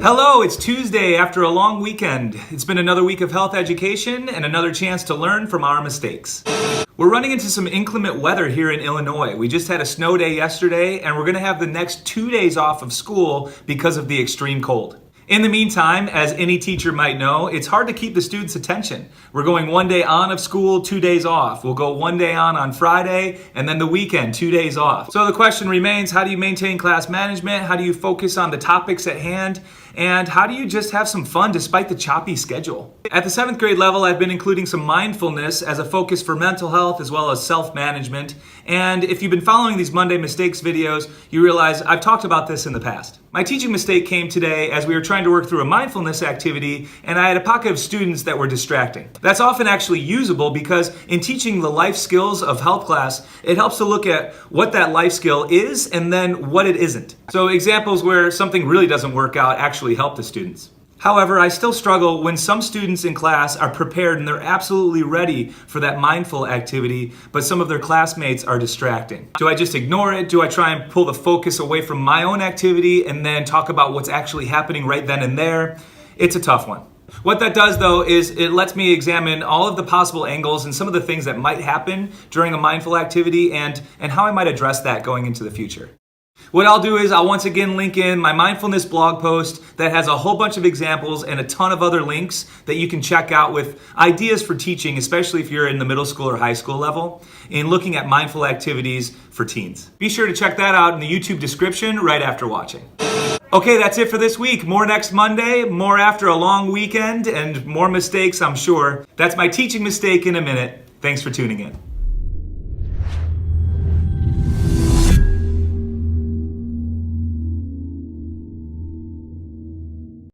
Hello, it's Tuesday after a long weekend. It's been another week of health education and another chance to learn from our mistakes. We're running into some inclement weather here in Illinois. We just had a snow day yesterday, and we're going to have the next 2 days off of school because of the extreme cold. In the meantime, as any teacher might know, it's hard to keep the students' attention. We're going 1 day on of school, 2 days off. We'll go 1 day on Friday, and then the weekend, 2 days off. So the question remains, how do you maintain class management? How do you focus on the topics at hand? And how do you just have some fun despite the choppy schedule? At the 7th grade level, I've been including some mindfulness as a focus for mental health as well as self-management. And if you've been following these Monday Mistakes videos, you realize I've talked about this in the past. My teaching mistake came today as we were trying to work through a mindfulness activity, and I had a pocket of students that were distracting. That's often actually usable because in teaching the life skills of health class, it helps to look at what that life skill is and then what it isn't. So examples where something really doesn't work out actually help the students. However, I still struggle when some students in class are prepared and they're absolutely ready for that mindful activity, but some of their classmates are distracting. Do I just ignore it? Do I try and pull the focus away from my own activity and then talk about what's actually happening right then and there? It's a tough one. What that does, though, is it lets me examine all of the possible angles and some of the things that might happen during a mindful activity and how I might address that going into the future. What I'll do is I'll once again link in my mindfulness blog post that has a whole bunch of examples and a ton of other links that you can check out with ideas for teaching, especially if you're in the middle school or high school level, in looking at mindful activities for teens. Be sure to check that out in the YouTube description right after watching. Okay, that's it for this week. More next Monday, more after a long weekend, and more mistakes, I'm sure. That's my teaching mistake in a minute. Thanks for tuning in.